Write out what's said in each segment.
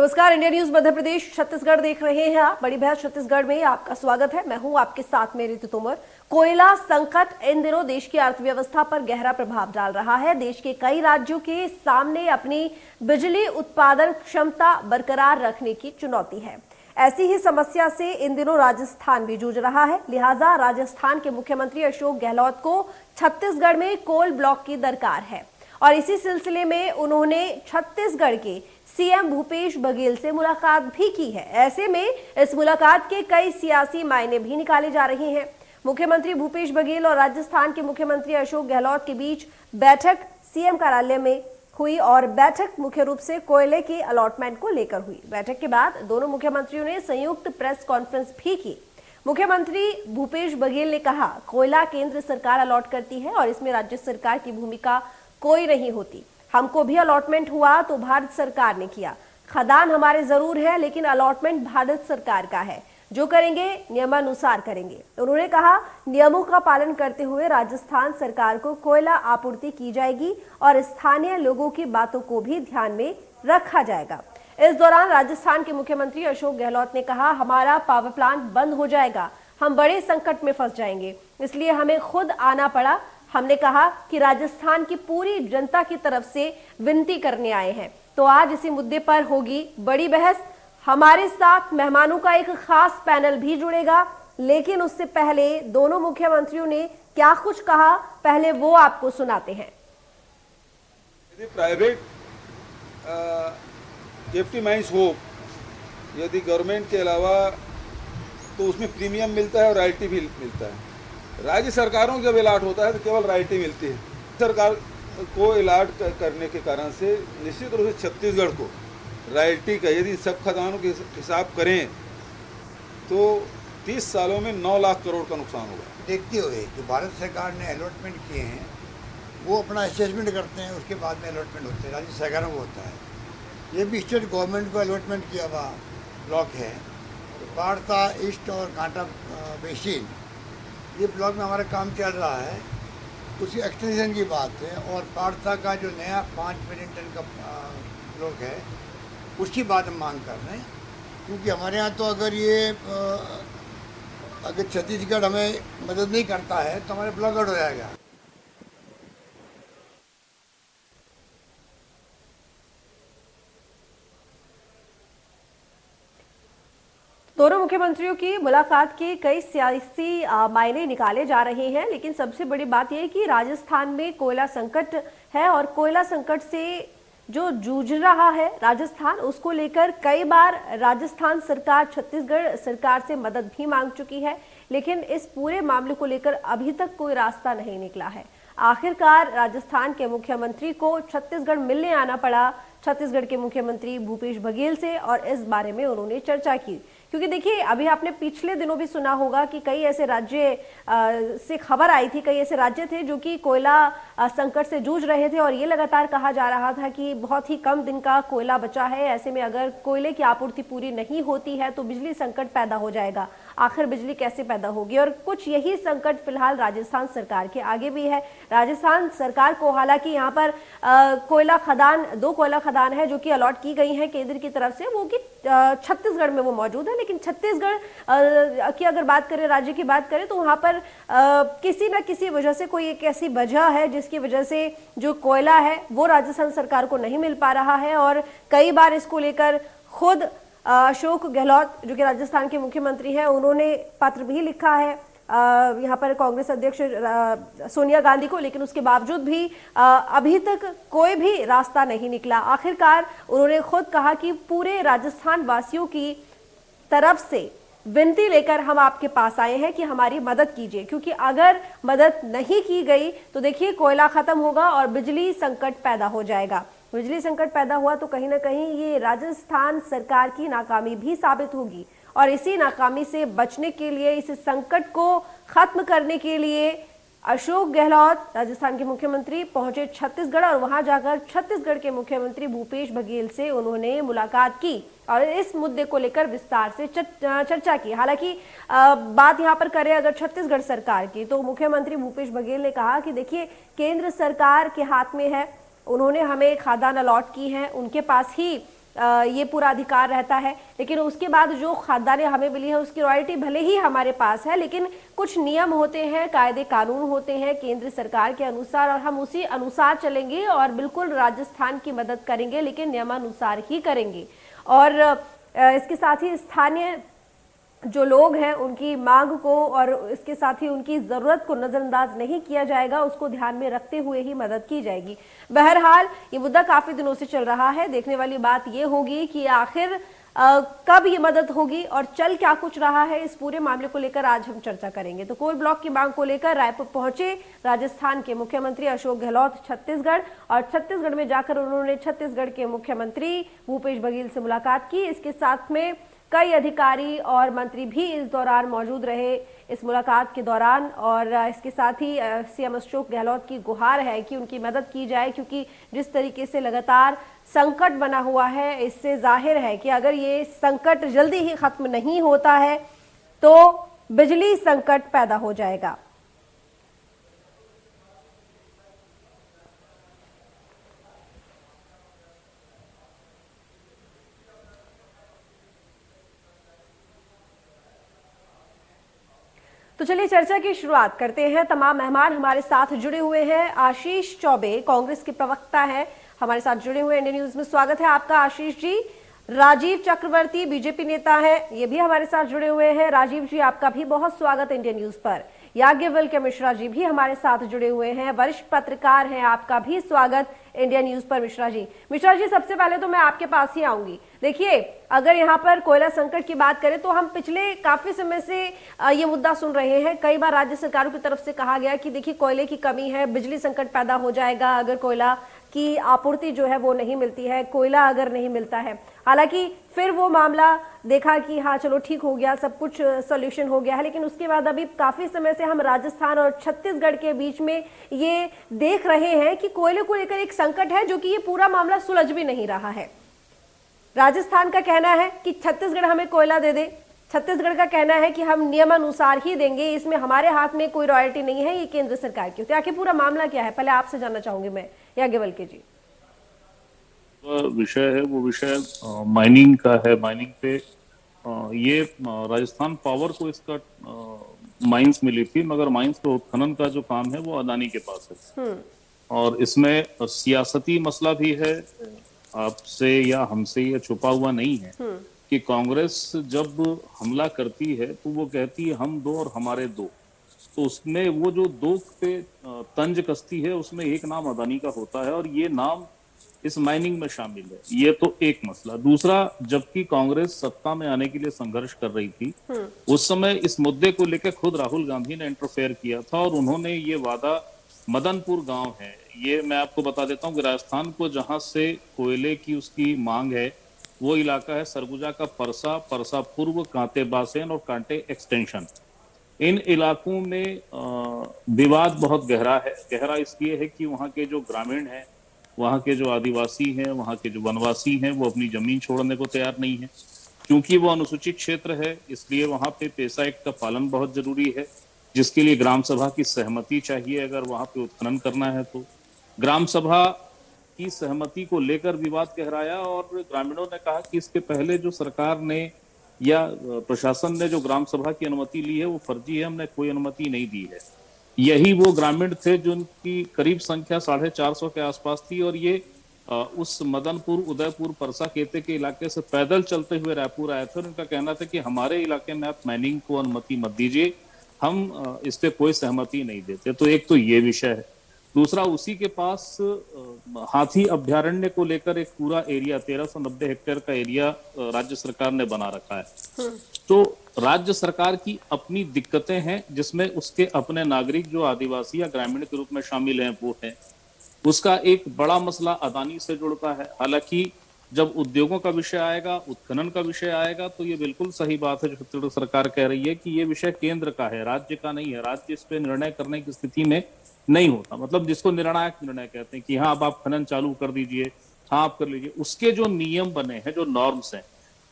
नमस्कार, India news Madhya Pradesh Chhattisgarh देख रहे हैं आप। बड़ी बहस छत्तीसगढ़ में आपका स्वागत है। मैं हूं आपके साथ में ऋतु तोमर। कोयला संकट इन दिनों देश की अर्थव्यवस्था पर गहरा प्रभाव डाल रहा है। देश के कई राज्यों के सामने अपनी बिजली उत्पादन क्षमता बरकरार रखने की चुनौती है। ऐसी ही समस्या से इन दिनों राजस्थान भी जूझ रहा है। लिहाजा राजस्थान के मुख्यमंत्री अशोक गहलोत को छत्तीसगढ़ में कोल ब्लॉक की दरकार है और इसी सिलसिले में उन्होंने छत्तीसगढ़ के सीएम भूपेश बघेल से मुलाकात भी की है। ऐसे में इस मुलाकात के कई सियासी मायने भी निकाले जा रहे हैं। मुख्यमंत्री भूपेश बघेल और राजस्थान के मुख्यमंत्री अशोक गहलोत के बीच बैठक सीएम कार्यालय में हुई और बैठक मुख्य रूप से कोयले के अलॉटमेंट को लेकर हुई। बैठक के बाद दोनों मुख्यमंत्रियों ने संयुक्त प्रेस कॉन्फ्रेंस भी की। मुख्यमंत्री भूपेश बघेल ने कहा, कोयला केंद्र सरकार अलॉट करती है और इसमें राज्य सरकार की भूमिका कोई नहीं होती। हमको भी अलॉटमेंट हुआ तो भारत सरकार ने किया। खदान हमारे जरूर है लेकिन अलॉटमेंट भारत सरकार का है। जो करेंगे नियमानुसार करेंगे। उन्होंने कहा, नियमों का पालन करते हुए राजस्थान सरकार को कोयला आपूर्ति की जाएगी और स्थानीय लोगों की बातों को भी ध्यान में रखा जाएगा। इस दौरान राजस्थान के मुख्यमंत्री अशोक गहलोत ने कहा, हमारा पावर प्लांट बंद हो जाएगा, हम बड़े संकट में फंस जाएंगे, इसलिए हमें खुद आना पड़ा। हमने कहा कि राजस्थान की पूरी जनता की तरफ से विनती करने आए हैं, तो आज इसी मुद्दे पर होगी बड़ी बहस। हमारे साथ मेहमानों का एक खास पैनल भी जुड़ेगा, लेकिन उससे पहले दोनों मुख्यमंत्रियों ने क्या कुछ कहा, पहले वो आपको सुनाते हैं। यदि प्राइवेट केएफटी माइंस हो, यदि गवर्नमेंट के अलावा, तो उसमें प्रीमियम मिलता है और रॉयल्टी भी मिलता है। राज्य सरकारों को जब अलाट होता है तो केवल रॉयल्टी मिलती है। सरकार को अलाट करने के कारण से निश्चित रूप से छत्तीसगढ़ को रॉयल्टी का, यदि सब खदानों के हिसाब करें तो 30 सालों में 9 लाख करोड़ का नुकसान होगा। देखते हुए जो भारत सरकार ने अलॉटमेंट किए हैं वो अपना असेसमेंट करते हैं, उसके बाद में अलॉटमेंट होते हैं, राज्य सरकारों को होता है। ये भी स्टेट गवर्नमेंट को अलॉटमेंट किया हुआ ब्लॉक है। तो पारता ईस्ट और कांटा बेसिन, ये ब्लॉक में हमारा काम चल रहा है, उसी एक्सटेंशन की बात है। और पारता का जो नया 5 मिलियन टन का ब्लॉक है, उसकी बात हम मांग कर रहे हैं। क्योंकि हमारे यहाँ तो अगर छत्तीसगढ़ हमें मदद नहीं करता है तो हमारे ब्लॉक आउट हो जाएगा। दोनों मुख्यमंत्रियों की मुलाकात के कई सियासी मायने निकाले जा रहे हैं, लेकिन सबसे बड़ी बात यह है कि राजस्थान में कोयला संकट है और कोयला संकट से जो जूझ रहा है राजस्थान, उसको लेकर कई बार राजस्थान सरकार छत्तीसगढ़ सरकार से मदद भी मांग चुकी है, लेकिन इस पूरे मामले को लेकर अभी तक कोई रास्ता नहीं निकला है। आखिरकार राजस्थान के मुख्यमंत्री को छत्तीसगढ़ मिलने आना पड़ा छत्तीसगढ़ के मुख्यमंत्री भूपेश बघेल से और इस बारे में उन्होंने चर्चा की। क्योंकि देखिए, अभी आपने पिछले दिनों भी सुना होगा कि कई ऐसे राज्य से खबर आई थी, कई ऐसे राज्य थे जो कि कोयला संकट से जूझ रहे थे और ये लगातार कहा जा रहा था कि बहुत ही कम दिन का कोयला बचा है, ऐसे में अगर कोयले की आपूर्ति पूरी नहीं होती है तो बिजली संकट पैदा हो जाएगा। आखिर बिजली कैसे पैदा होगी? और कुछ यही संकट फिलहाल राजस्थान सरकार के आगे भी है। राजस्थान सरकार को हालांकि यहाँ पर कोयला खदान, 2 कोयला खदान है जो कि अलॉट की गई है केंद्र की तरफ से, वो कि छत्तीसगढ़ में वो मौजूद है। लेकिन छत्तीसगढ़ की अगर बात करें, राज्य की बात करें, तो वहां पर किसी न किसी वजह से कोई एक ऐसी वजह है जिसकी वजह से जो कोयला है वो राजस्थान सरकार को नहीं मिल पा रहा है। और कई बार इसको लेकर खुद अशोक गहलोत जो कि राजस्थान के मुख्यमंत्री हैं, उन्होंने पत्र भी लिखा है यहाँ पर कांग्रेस अध्यक्ष सोनिया गांधी को, लेकिन उसके बावजूद भी अभी तक कोई भी रास्ता नहीं निकला। आखिरकार उन्होंने खुद कहा कि पूरे राजस्थान वासियों की तरफ से विनती लेकर हम आपके पास आए हैं कि हमारी मदद कीजिए, क्योंकि अगर मदद नहीं की गई तो देखिए कोयला खत्म होगा और बिजली संकट पैदा हो जाएगा। बिजली संकट पैदा हुआ तो कहीं ना कहीं ये राजस्थान सरकार की नाकामी भी साबित होगी और इसी नाकामी से बचने के लिए, इस संकट को खत्म करने के लिए अशोक गहलोत राजस्थान के मुख्यमंत्री पहुंचे छत्तीसगढ़ और वहां जाकर छत्तीसगढ़ के मुख्यमंत्री भूपेश बघेल से उन्होंने मुलाकात की और इस मुद्दे को लेकर विस्तार से चर्चा की। हालांकि बात यहां पर करें अगर छत्तीसगढ़ सरकार की, तो मुख्यमंत्री भूपेश बघेल ने कहा कि देखिए, केंद्र सरकार के हाथ में है, उन्होंने हमें खादान अलॉट की है, उनके पास ही ये पूरा अधिकार रहता है, लेकिन उसके बाद जो खाद्यान्य हमें मिली है उसकी रॉयल्टी भले ही हमारे पास है, लेकिन कुछ नियम होते हैं, कायदे कानून होते हैं केंद्र सरकार के अनुसार, और हम उसी अनुसार चलेंगे और बिल्कुल राजस्थान की मदद करेंगे, लेकिन नियमानुसार ही करेंगे। और इसके साथ ही स्थानीय जो लोग हैं उनकी मांग को और इसके साथ ही उनकी जरूरत को नजरअंदाज नहीं किया जाएगा, उसको ध्यान में रखते हुए ही मदद की जाएगी। बहरहाल ये मुद्दा काफी दिनों से चल रहा है, देखने वाली बात ये होगी कि आखिर कब ये मदद होगी और चल क्या कुछ रहा है, इस पूरे मामले को लेकर आज हम चर्चा करेंगे। तो कोल ब्लॉक की मांग को लेकर रायपुर पहुंचे राजस्थान के मुख्यमंत्री अशोक गहलोत छत्तीसगढ़, और छत्तीसगढ़ में जाकर उन्होंने छत्तीसगढ़ के मुख्यमंत्री भूपेश बघेल से मुलाकात की। इसके साथ में कई अधिकारी और मंत्री भी इस दौरान मौजूद रहे इस मुलाकात के दौरान, और इसके साथ ही सीएम अशोक गहलोत की गुहार है कि उनकी मदद की जाए, क्योंकि जिस तरीके से लगातार संकट बना हुआ है इससे जाहिर है कि अगर ये संकट जल्दी ही खत्म नहीं होता है तो बिजली संकट पैदा हो जाएगा। तो चलिए चर्चा की शुरुआत करते हैं। तमाम मेहमान हमारे साथ जुड़े हुए हैं। आशीष चौबे कांग्रेस के प्रवक्ता हैं, हमारे साथ जुड़े हुए इंडियन न्यूज में। स्वागत है आपका आशीष जी। राजीव चक्रवर्ती बीजेपी नेता हैं, ये भी हमारे साथ जुड़े हुए हैं। राजीव जी आपका भी बहुत स्वागत इंडियन न्यूज पर। याज्ञवल्क्य मिश्रा जी भी हमारे साथ जुड़े हुए हैं, वरिष्ठ पत्रकार हैं, आपका भी स्वागत इंडिया न्यूज पर मिश्रा जी। मिश्रा जी सबसे पहले तो मैं आपके पास ही आऊंगी। देखिए अगर यहाँ पर कोयला संकट की बात करें तो हम पिछले काफी समय से ये मुद्दा सुन रहे हैं, कई बार राज्य सरकारों की तरफ से कहा गया कि देखिए कोयले की कमी है, बिजली संकट पैदा हो जाएगा अगर कोयला की आपूर्ति जो है वो नहीं मिलती है, कोयला अगर नहीं मिलता है। हालांकि फिर वो मामला देखा कि हाँ चलो ठीक हो गया, सब कुछ सॉल्यूशन हो गया है, लेकिन उसके बाद अभी काफी समय से हम राजस्थान और छत्तीसगढ़ के बीच में ये देख रहे हैं कि कोयले को लेकर एक संकट है जो कि ये पूरा मामला सुलझ भी नहीं रहा है। राजस्थान का कहना है कि छत्तीसगढ़ हमें कोयला दे दे, छत्तीसगढ़ का कहना है कि हम नियमानुसार ही देंगे, इसमें हमारे हाथ में कोई रॉयल्टी नहीं है, ये केंद्र सरकार की। तो आखिर पूरा मामला क्या है, पहले आपसे जानना चाहूंगी मैं याज्ञवल्क्य जी। विषय है वो विषय माइनिंग का है। माइनिंग पे ये राजस्थान पावर को इसका माइंस मिली थी, मगर माइंस पे उत्खनन का जो काम है वो अदानी के पास है। और इसमें सियासती मसला भी है, आपसे या हमसे ये छुपा हुआ नहीं है कि कांग्रेस जब हमला करती है तो वो कहती है हम दो और हमारे दो, तो उसमें वो जो दो पे तंज कसती है उसमें एक नाम अदानी का होता है और ये नाम इस माइनिंग में शामिल है। ये तो एक मसला। दूसरा, जबकि कांग्रेस सत्ता में आने के लिए संघर्ष कर रही थी उस समय इस मुद्दे को लेकर खुद राहुल गांधी ने इंटरफेयर किया था और उन्होंने ये वादा, मदनपुर गांव है ये, मैं आपको बता देता हूँ कि राजस्थान को जहां से कोयले की उसकी मांग है वो इलाका है सरगुजा का परसा, परसा पूर्व, कांटे बासेन और कांटे एक्सटेंशन। इन इलाकों में विवाद बहुत गहरा है। गहरा इसलिए है कि वहाँ के जो ग्रामीण हैं, वहाँ के जो आदिवासी हैं, वहाँ के जो वनवासी हैं, वो अपनी जमीन छोड़ने को तैयार नहीं है। क्योंकि वो अनुसूचित क्षेत्र है इसलिए वहाँ पे पेसा एक्ट का पालन बहुत जरूरी है, जिसके लिए ग्राम सभा की सहमति चाहिए। अगर वहाँ पे उत्खनन करना है तो ग्राम सभा की सहमति को लेकर विवाद गहराया और ग्रामीणों ने कहा कि इसके पहले जो सरकार ने या प्रशासन ने जो ग्राम सभा की अनुमति ली है वो फर्जी है, हमने कोई अनुमति नहीं दी है। यही वो ग्रामीण थे जिनकी करीब संख्या 450 के आसपास थी और ये उस मदनपुर, उदयपुर, परसा, केते के इलाके से पैदल चलते हुए रायपुर आए थे और उनका कहना था कि हमारे इलाके में आप माइनिंग को अनुमति मत दीजिए, हम इस पे कोई सहमति नहीं देते। तो एक तो ये विषय है। दूसरा, उसी के पास हाथी अभ्यारण्य को लेकर एक पूरा एरिया 1390 हेक्टेयर का एरिया राज्य सरकार ने बना रखा है। तो राज्य सरकार की अपनी दिक्कतें हैं जिसमें उसके अपने नागरिक जो आदिवासी या ग्रामीण के रूप में शामिल हैं वो है। उसका एक बड़ा मसला अदानी से जुड़ता है। हालांकि जब उद्योगों का विषय आएगा, उत्खनन का विषय आएगा तो ये बिल्कुल सही बात है जो छत्तीसगढ़ सरकार कह रही है कि ये विषय केंद्र का है, राज्य का नहीं है। राज्य इस पे निर्णय करने की स्थिति में नहीं होता, मतलब जिसको निर्णायक निर्णय कहते हैं कि हाँ अब आप खनन चालू कर दीजिए, हाँ आप कर लीजिए। उसके जो नियम बने हैं, जो नॉर्म्स हैं,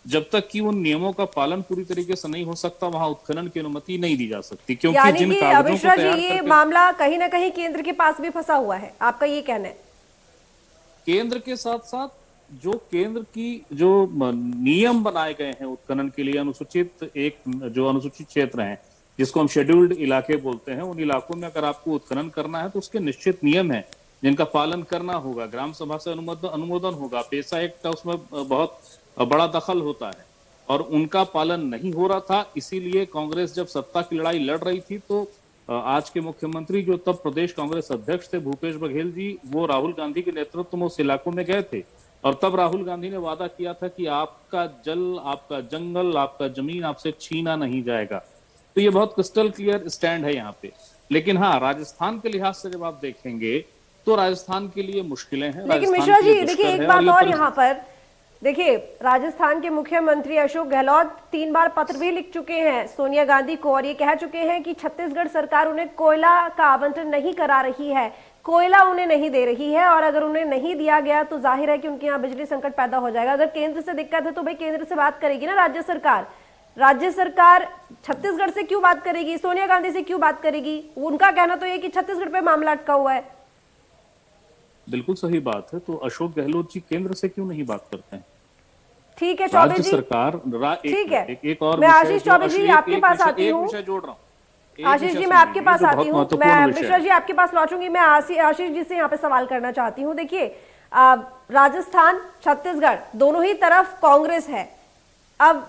जब तक कि उन नियमों का पालन पूरी तरीके से नहीं हो सकता वहां उत्खनन की अनुमति नहीं दी जा सकती। क्योंकि जिन कागजों को तैयार ये मामला कहीं ना कहीं केंद्र के पास भी फंसा हुआ है, आपका ये कहना है? केंद्र के साथ साथ जो केंद्र की जो नियम बनाए गए हैं उत्खनन के लिए, जो अनुसूचित क्षेत्र हैं जिसको हम शेड्यूल्ड इलाके बोलते हैं, उन इलाकों में अगर आपको उत्खनन करना है तो उसके निश्चित नियम हैं जिनका पालन करना होगा। ग्राम सभा से अनुमोदन होगा, पेशा एक्ट का उसमें बहुत बड़ा दखल होता है और उनका पालन नहीं हो रहा था। इसीलिए कांग्रेस जब सत्ता की लड़ाई लड़ रही थी तो आज के मुख्यमंत्री जो तब प्रदेश कांग्रेस अध्यक्ष थे भूपेश बघेल जी, वो राहुल गांधी के नेतृत्व में उस इलाकों में गए थे और तब राहुल गांधी ने वादा किया था कि आपका जल, आपका जंगल, आपका जमीन आपसे छीना नहीं जाएगा। तो ये बहुत क्रिस्टल क्लियर स्टैंड है यहाँ पे। लेकिन हाँ, राजस्थान के लिहाज से जब आप देखेंगे तो राजस्थान के लिए मुश्किलें हैं। लेकिन मिश्रा जी देखिए एक बात और यहाँ पर देखिए, राजस्थान के मुख्यमंत्री अशोक गहलोत 3 बार पत्र भी लिख चुके हैं सोनिया गांधी को और ये कह चुके हैं कि छत्तीसगढ़ सरकार उन्हें कोयला का आवंटन नहीं करा रही है, कोयला उन्हें नहीं दे रही है और अगर उन्हें नहीं दिया गया तो जाहिर है कि उनके यहाँ बिजली संकट पैदा हो जाएगा। अगर केंद्र से दिक्कत है तो भाई केंद्र से बात करेगी ना राज्य सरकार। राज्य सरकार छत्तीसगढ़ से क्यों बात करेगी, सोनिया गांधी से क्यों बात करेगी? उनका कहना तो ये कि छत्तीसगढ़ पे मामला अटका हुआ है। बिल्कुल सही बात है। तो अशोक गहलोत जी केंद्र से क्यों नहीं बात करते हैं? ठीक है चौबे जी, सरकार ठीक है। एक और मैं आशीष चौबे जी आपके पास आती हूँ। जोड़ रहा हूँ आशीष जी मैं आपके पास आती हूँ, मैं मिश्रा जी आपके पास लौटूंगी। मैं आशीष जी से यहाँ पे सवाल करना चाहती हूँ। देखिए राजस्थान छत्तीसगढ़ दोनों ही तरफ कांग्रेस है। अब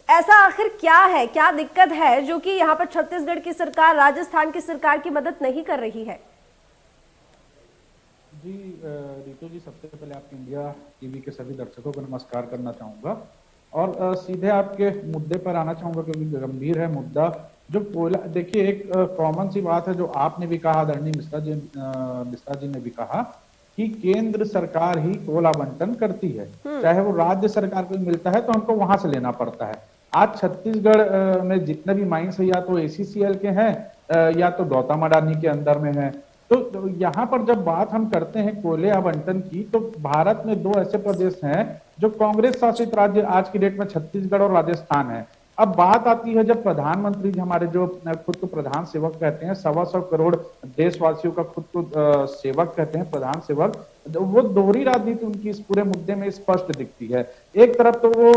ऐसा आखिर क्या है, क्या दिक्कत है जो कि यहाँ पर छत्तीसगढ़ की सरकार राजस्थान की सरकार की मदद नहीं कर रही है? जी रितु जी, सबसे पहले आपके इंडिया टीवी के सभी दर्शकों को नमस्कार करना चाहूंगा और सीधे आपके मुद्दे पर आना चाहूंगा क्योंकि गंभीर है मुद्दा। जो कोयला, देखिए एक कॉमन सी बात है जो आपने भी कहा, आदरणीय मिश्रा जी ने भी कहा कि केंद्र सरकार ही कोयला आवंटन करती है, चाहे वो राज्य सरकार को मिलता है तो हमको वहां से लेना पड़ता है। आज छत्तीसगढ़ में जितने भी माइंस है या तो ACCL के हैं या तो गौतम अडानी के अंदर में है। तो यहाँ पर जब बात हम करते हैं कोयले आवंटन की, तो भारत में 2 ऐसे प्रदेश हैं जो कांग्रेस शासित राज्य आज की डेट में छत्तीसगढ़ और राजस्थान है। अब बात आती है जब प्रधानमंत्री जी हमारे जो खुद को प्रधान सेवक कहते हैं, 125 करोड़ देशवासियों का खुद को सेवक कहते हैं, प्रधान सेवक, वो दोहरी राजनीति उनकी इस पूरे मुद्दे में स्पष्ट दिखती है। एक तरफ तो वो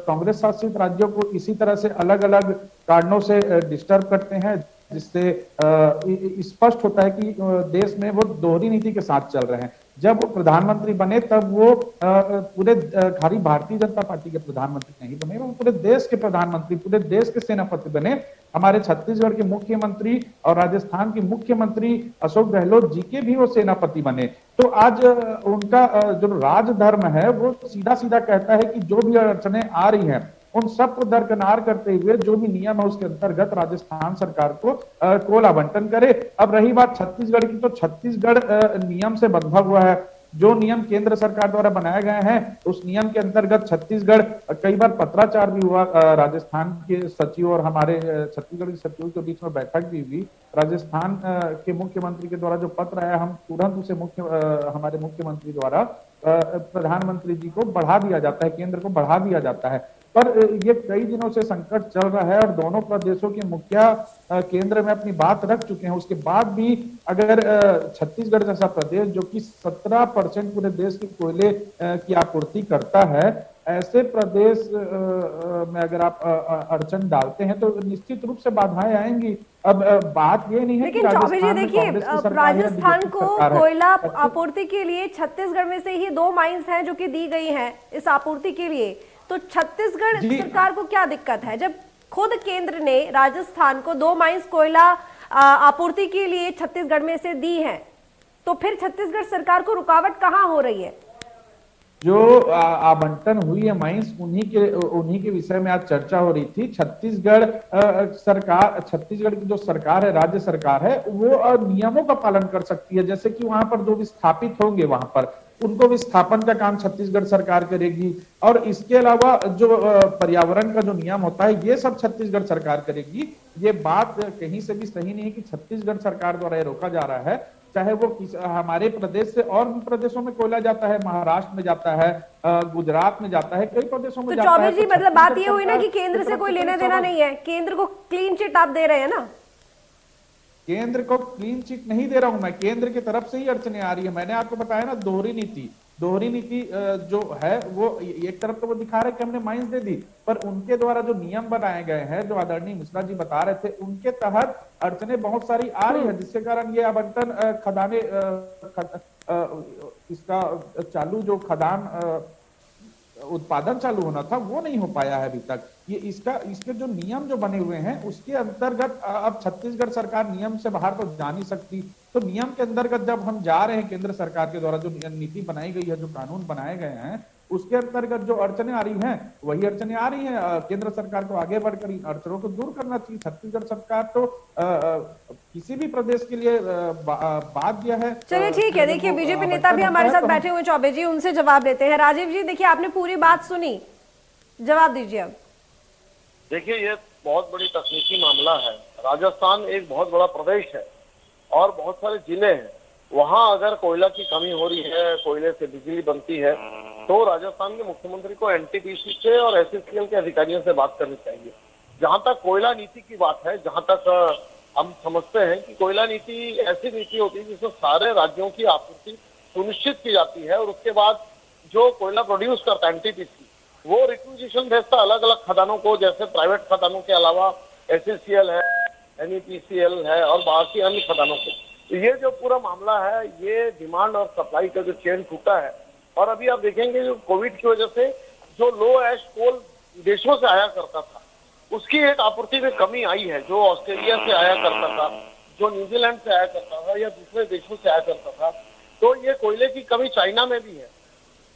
कांग्रेस शासित राज्यों को इसी तरह से अलग अलग कारणों से डिस्टर्ब करते हैं, जिससे स्पष्ट होता है कि देश में वो दोहरी नीति के साथ चल रहे हैं। जब वो प्रधानमंत्री बने तब वो पूरे खाली भारतीय जनता पार्टी के प्रधानमंत्री नहीं बने, वो पूरे देश के प्रधानमंत्री, पूरे देश के सेनापति बने। हमारे छत्तीसगढ़ के मुख्यमंत्री और राजस्थान के मुख्यमंत्री अशोक गहलोत जी के भी वो सेनापति बने। तो आज उनका जो राजधर्म है वो सीधा सीधा कहता है कि जो भी अड़चने आ रही हैं उन सबको दरकिनार करते हुए जो भी नियम है उसके अंतर्गत राजस्थान सरकार को कोयला आवंटन करे। अब रही बात छत्तीसगढ़ की, तो छत्तीसगढ़ नियम से बंधा हुआ है। जो नियम केंद्र सरकार द्वारा बनाए गए हैं उस नियम के अंतर्गत छत्तीसगढ़, कई बार पत्राचार भी हुआ, राजस्थान के सचिव और हमारे छत्तीसगढ़ के सचिव के बीच में बैठक भी हुई। राजस्थान के मुख्यमंत्री के द्वारा जो पत्र आया, हम तुरंत उसे हमारे मुख्यमंत्री द्वारा प्रधानमंत्री जी को बढ़ा दिया जाता है, केंद्र को बढ़ा दिया जाता है। पर ये कई दिनों से संकट चल रहा है और दोनों प्रदेशों के मुखिया केंद्र में अपनी बात रख चुके हैं। उसके बाद भी अगर छत्तीसगढ़ जैसा प्रदेश जो कि 17% पूरे देश के कोयले की आपूर्ति करता है, ऐसे प्रदेश में अगर आप अड़चन डालते हैं तो निश्चित रूप से बाधाएं आएंगी। अब बात ये नहीं है, लेकिन चौबे जी देखिए राजस्थान को कोयला आपूर्ति के लिए छत्तीसगढ़ में से ही 2 माइंस हैं जो कि दी गई हैं इस आपूर्ति के लिए। तो छत्तीसगढ़ सरकार को क्या दिक्कत है जब खुद केंद्र ने राजस्थान को 2 माइंस कोयला आपूर्ति के लिए छत्तीसगढ़ में से दी है, तो फिर छत्तीसगढ़ सरकार को रुकावट कहाँ हो रही है? जो आवंटन हुई है माइंस, उन्हीं के विषय में आज चर्चा हो रही थी। छत्तीसगढ़ सरकार, छत्तीसगढ़ की जो सरकार है, राज्य सरकार है, वो नियमों का पालन कर सकती है। जैसे कि वहां पर जो विस्थापित होंगे वहां पर उनको विस्थापन का काम छत्तीसगढ़ सरकार करेगी और इसके अलावा जो पर्यावरण का जो नियम होता है ये सब छत्तीसगढ़ सरकार करेगी। ये बात कहीं से भी सही नहीं है कि छत्तीसगढ़ सरकार द्वारा ये रोका जा रहा है। चाहे वो हमारे प्रदेश से और भी प्रदेशों में कोयला जाता है, महाराष्ट्र में जाता है, गुजरात में जाता है, कई प्रदेशों में जाता है। चौबे जी मतलब बात ये हुई ना कि केंद्र से कोई लेना देना नहीं है, केंद्र को क्लीन चिट आप दे रहे हैं ना? केंद्र को क्लीन चिट नहीं दे रहा हूं मैं, केंद्र की तरफ से ही अड़चने आ रही है। मैंने आपको बताया ना दोहरी नीति, दोहरी नीति जो है वो एक तरफ तो वो दिखा रहे कि हमने माइंस दे दी, पर उनके द्वारा जो नियम बनाए गए हैं, जो आदरणीय मिश्रा जी बता रहे थे, उनके तहत अड़चनें बहुत सारी आ रही है, जिसके कारण ये आवंटन खदाने इसका चालू जो खदान उत्पादन चालू होना था वो नहीं हो पाया है अभी तक। ये इसके जो नियम जो बने हुए हैं उसके अंतर्गत अब छत्तीसगढ़ सरकार नियम से बाहर तो जा नहीं सकती, तो नियम के अंतर्गत जब हम जा रहे हैं, केंद्र सरकार के द्वारा जो नीति बनाई गई है, जो कानून बनाए गए हैं, उसके अंतर्गत जो अड़चने आ रही हैं वही अड़चने आ रही हैं। केंद्र सरकार को आगे बढ़कर इन अड़चनों को दूर करना चाहिए। छत्तीसगढ़ सरकार तो किसी भी प्रदेश के लिए बाध्य है। चलिए ठीक है, देखिए बीजेपी नेता भी हमारे साथ बैठे हुए चौबे जी, उनसे जवाब लेते हैं। राजीव जी देखिए, आपने पूरी बात सुनी, जवाब दीजिए अब। देखिए, ये बहुत बड़ी तकनीकी मामला है। राजस्थान एक बहुत बड़ा प्रदेश है और बहुत सारे जिले हैं। वहां अगर कोयला की कमी हो रही है, कोयले से बिजली बनती है, तो राजस्थान के मुख्यमंत्री को एनटीपीसी से और एसईसीएल के अधिकारियों से बात करनी चाहिए। जहां तक कोयला नीति की बात है, जहां तक हम समझते हैं कि कोयला नीति ऐसी नीति होती है जिसमें सारे राज्यों की आपूर्ति सुनिश्चित की जाती है, और उसके बाद जो कोयला प्रोड्यूस करता है एनटीपीसी, वो रिक्विजिशन भेजता अलग अलग खदानों को, जैसे प्राइवेट खदानों के अलावा एसईसीएल है, एनईपीसीएल है और बाकी अन्य खदानों को। तो ये जो पूरा मामला है, ये डिमांड और सप्लाई का जो चेन टूटा है, और अभी आप देखेंगे जो कोविड की वजह से जो लो एश कोल देशों से आया करता था, उसकी एक आपूर्ति में कमी आई है। जो ऑस्ट्रेलिया से आया करता था, जो न्यूजीलैंड से आया करता था या दूसरे देशों से आया करता था, तो ये कोयले की कमी चाइना में भी है।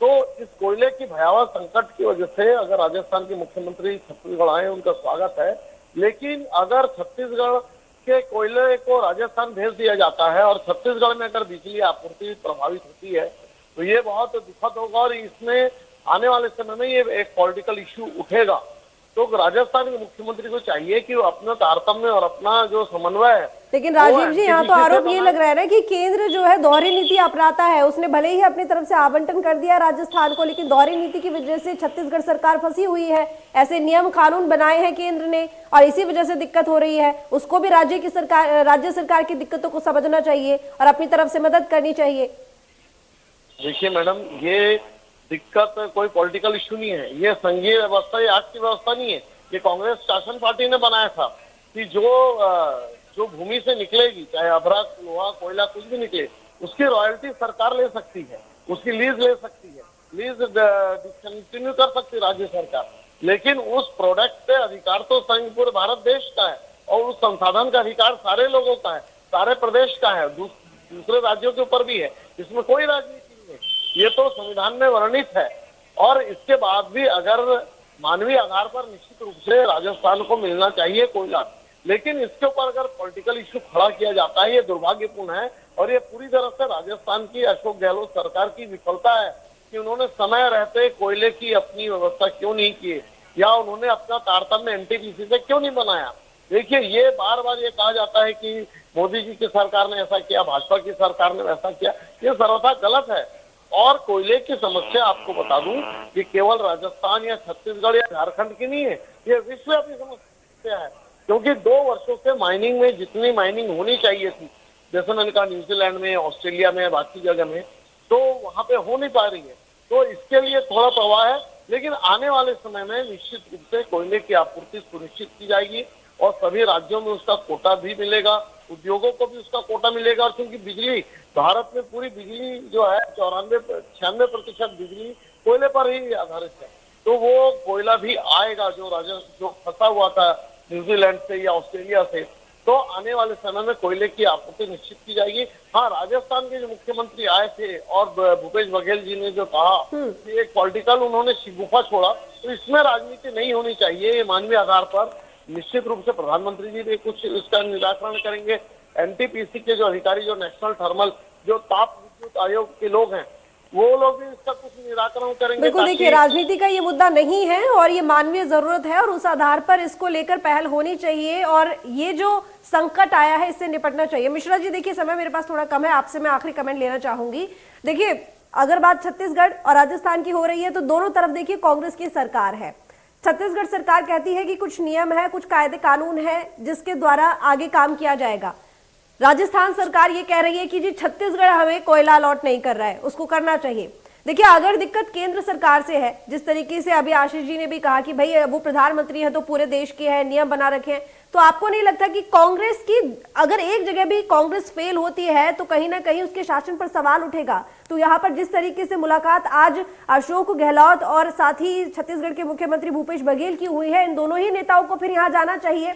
तो इस कोयले की भयावह संकट की वजह से अगर राजस्थान के मुख्यमंत्री छत्तीसगढ़ आए, उनका स्वागत है, लेकिन अगर छत्तीसगढ़ के कोयले को राजस्थान भेज दिया जाता है और छत्तीसगढ़ में अगर बिजली आपूर्ति प्रभावित होती है, तो ये बहुत दुखद होगा और इसमें आने वाले समय में ये एक पॉलिटिकल इश्यू उठेगा। तो राजस्थान के मुख्यमंत्री को चाहिए कि वो अपना तारतम्य और अपना जो समन्वय है। लेकिन राजीव जी, यहाँ तो आरोप ये लग रहा है ना कि केंद्र जो है दोहरी नीति अपनाता है। उसने भले ही अपनी तरफ से आवंटन कर दिया राजस्थान को, लेकिन दोहरी नीति की वजह से छत्तीसगढ़ सरकार फंसी हुई है। ऐसे नियम कानून बनाए हैं केंद्र ने और इसी वजह से दिक्कत हो रही है। उसको भी राज्य सरकार की दिक्कतों को समझना चाहिए और अपनी तरफ से मदद करनी चाहिए। देखिए मैडम, ये दिक्कत कोई पॉलिटिकल इश्यू नहीं है, ये संघीय व्यवस्था या आज की व्यवस्था नहीं है। ये कांग्रेस शासन पार्टी ने बनाया था कि जो भूमि से निकलेगी, चाहे अभ्रक, लोहा, कोयला कुछ भी निकले, उसकी रॉयल्टी सरकार ले सकती है, उसकी लीज ले सकती है, लीज डिसकंटिन्यू कर सकती है राज्य सरकार। लेकिन उस प्रोडक्ट पे अधिकार तो पूरे भारत देश का है और उस संसाधन का अधिकार सारे लोगों का है, सारे प्रदेश का है, दूसरे राज्यों के ऊपर भी है। इसमें कोई राजनीति नहीं है, ये तो संविधान में वर्णित है। और इसके बाद भी अगर मानवीय आधार पर निश्चित रूप से राजस्थान को मिलना चाहिए कोयला, लेकिन इसके ऊपर अगर पॉलिटिकल इश्यू खड़ा किया जाता है, ये दुर्भाग्यपूर्ण है। और ये पूरी तरह से राजस्थान की अशोक गहलोत सरकार की विफलता है कि उन्होंने समय रहते कोयले की अपनी व्यवस्था क्यों नहीं की, या उन्होंने अपना तारतम्य एनटीपीसी से क्यों नहीं बनाया। देखिए, ये बार बार ये कहा जाता है कि मोदी जी की सरकार ने ऐसा किया, भाजपा की सरकार ने वैसा किया, ये सर्वथा गलत है। और कोयले की समस्या आपको बता दूं कि केवल राजस्थान या छत्तीसगढ़ या झारखंड की नहीं है, ये विश्वव्यापी समस्या है। क्योंकि 2 वर्षों से माइनिंग में जितनी माइनिंग होनी चाहिए थी, जैसे मैंने कहा न्यूजीलैंड में, ऑस्ट्रेलिया में, बाकी जगह में, तो वहां पे हो नहीं पा रही है। तो इसके लिए थोड़ा प्रवाह है, लेकिन आने वाले समय में निश्चित रूप से कोयले की आपूर्ति सुनिश्चित की जाएगी और सभी राज्यों में उसका कोटा भी मिलेगा, उद्योगों को भी उसका कोटा मिलेगा। और क्योंकि बिजली, भारत में पूरी बिजली जो है 96% बिजली कोयले पर ही आधारित है, तो वो कोयला भी आएगा जो फंसा हुआ था न्यूजीलैंड से या ऑस्ट्रेलिया से। तो आने वाले समय में कोयले की आपूर्ति निश्चित की जाएगी। हाँ, राजस्थान के जो मुख्यमंत्री आए थे और भूपेश बघेल जी ने जो कहा कि एक पॉलिटिकल उन्होंने शिगुफा छोड़ा, तो इसमें राजनीति नहीं होनी चाहिए। ये मानवीय आधार पर निश्चित रूप से प्रधानमंत्री जी भी कुछ इसका निराकरण करेंगे। एनटीपीसी के जो अधिकारी, जो नेशनल थर्मल, जो ताप विद्युत आयोग के लोग हैं, वो लोग भी इसका कुछ निराकरण करेंगे। बिल्कुल, देखिए राजनीति का ये मुद्दा नहीं है और ये मानवीय जरूरत है और उस आधार पर इसको लेकर पहल होनी चाहिए और ये जो संकट आया है इससे निपटना चाहिए। मिश्रा जी देखिए, समय मेरे पास थोड़ा कम है, आपसे मैं आखिरी कमेंट लेना चाहूंगी। देखिए, अगर बात छत्तीसगढ़ और राजस्थान की हो रही है तो दोनों तरफ देखिए कांग्रेस की सरकार है। छत्तीसगढ़ सरकार कहती है कि कुछ नियम है, कुछ कायदे कानून है जिसके द्वारा आगे काम किया जाएगा। राजस्थान सरकार ये कह रही है कि जी छत्तीसगढ़ हमें कोयला अलॉट नहीं कर रहा है, उसको करना चाहिए। देखिए, अगर दिक्कत केंद्र सरकार से है, जिस तरीके से अभी आशीष जी ने भी कहा कि भाई वो प्रधानमंत्री है तो पूरे देश के हैं, नियम बना रखे हैं, तो आपको नहीं लगता कि कांग्रेस की अगर एक जगह भी कांग्रेस फेल होती है तो कहीं ना कहीं उसके शासन पर सवाल उठेगा? तो यहाँ पर जिस तरीके से मुलाकात आज अशोक गहलोत और साथ ही छत्तीसगढ़ के मुख्यमंत्री भूपेश बघेल की हुई है, इन दोनों ही नेताओं को फिर यहाँ जाना चाहिए,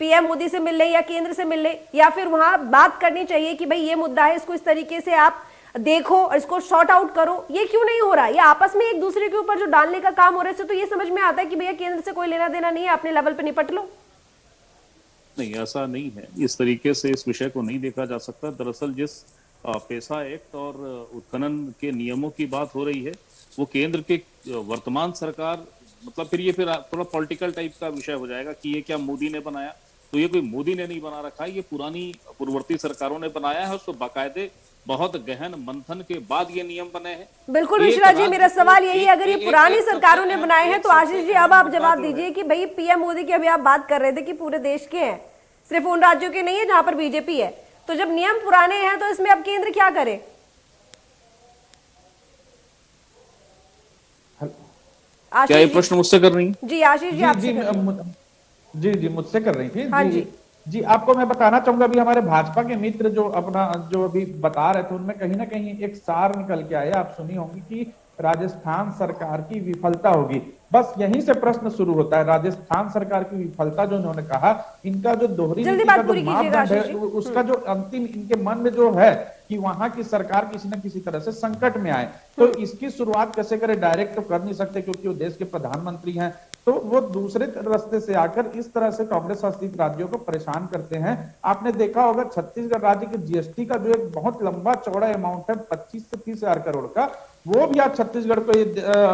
पीएम मोदी से मिलने या केंद्र से मिलने, या फिर वहां बात करनी चाहिए कि भाई ये मुद्दा है, इसको इस तरीके से आप देखो और इसको शॉर्ट आउट करो? ये क्यों नहीं हो रहा? ये आपस में एक दूसरे के ऊपर जो डालने का काम हो रहा है, तो ये समझ में आता है कि भैया केंद्र से कोई लेना देना नहीं है, अपने लेवल पे निपट लो। नहीं, ऐसा नहीं है, इस तरीके से इस विषय को नहीं देखा जा सकता। दरअसल जिस पेशा एक्ट और उत्खनन के नियमों की बात हो रही है, वो केंद्र के वर्तमान सरकार, मतलब फिर ये थोड़ा पॉलिटिकल टाइप का विषय हो जाएगा कि ये क्या मोदी ने बनाया? तो ये कोई मोदी ने नहीं बना रखा है, ये पुरानी पूर्ववर्ती सरकारों ने बनाया है, उसको बाकायदे बहुत गहन मंथन के बाद ये नियम बने हैं। बिल्कुल मिश्रा जी, मेरा सवाल यही है, अगर ये पुरानी सरकारों ने बनाए हैं तो आशीष जी अब आप जवाब दीजिए कि भाई पीएम मोदी की अभी आप बात कर रहे थे कि पूरे देश के हैं, सिर्फ उन राज्यों के नहीं है जहां पर बीजेपी है, तो जब नियम पुराने हैं तो इसमें अब केंद्र क्या करे? क्या ये प्रश्न मुझसे कर रही हैं? जी आशीष जी, आपसे जी मुझसे कर रही थी। हाँ जी जी, आपको मैं बताना चाहूंगा, अभी हमारे भाजपा के मित्र जो अभी बता रहे थे, उनमें कहीं ना कहीं एक सार निकल के आया, आप सुनी होंगी कि राजस्थान सरकार की विफलता होगी। बस यहीं से प्रश्न शुरू होता है, राजस्थान सरकार की विफलता जो उन्होंने कहा, इनका जो दोहरी नीति का जो मापदंड है, उसका जो अंतिम इनके मन में जो है कि वहां की सरकार किसी न किसी तरह से संकट में आए, तो इसकी शुरुआत कैसे करें? डायरेक्ट तो कर नहीं सकते क्योंकि वो देश के प्रधानमंत्री हैं, तो वो दूसरे रास्ते से आकर इस तरह से कांग्रेस शासित राज्यों को परेशान करते हैं। आपने देखा होगा छत्तीसगढ़ राज्य के जीएसटी का जो एक बहुत लंबा चौड़ा अमाउंट है 25 से 30 हजार करोड़ का, वो भी आज छत्तीसगढ़ को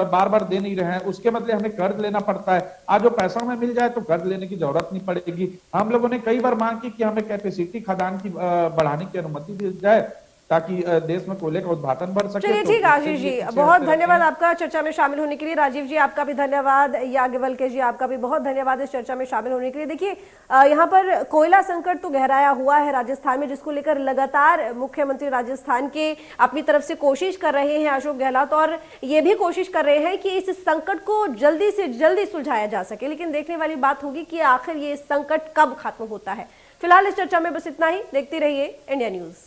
बार बार दे नहीं रहे हैं, उसके बदले हमें कर्ज लेना पड़ता है। आज जो पैसा हमें मिल जाए तो कर्ज लेने की जरूरत नहीं पड़ेगी। हम लोगों ने कई बार मांग की कि हमें कैपेसिटी खदान की बढ़ाने की अनुमति दी जाए ताकि देश में कोयले का उत्पादन बढ़ सके। चलिए ठीक, आशीष जी बहुत धन्यवाद आपका चर्चा में शामिल होने के लिए। राजीव जी आपका भी धन्यवाद, याज्ञवल्क्य जी आपका भी बहुत धन्यवाद इस चर्चा में शामिल होने के लिए। देखिए, यहाँ पर कोयला संकट तो गहराया हुआ है राजस्थान में, जिसको लेकर लगातार मुख्यमंत्री राजस्थान के अपनी तरफ से कोशिश कर रहे हैं अशोक गहलोत, और ये भी कोशिश कर रहे हैं कि इस संकट को जल्दी से जल्दी सुलझाया जा सके। लेकिन देखने वाली बात होगी कि आखिर ये संकट कब खत्म होता है। फिलहाल इस चर्चा में बस इतना ही। देखते रहिए इंडिया न्यूज।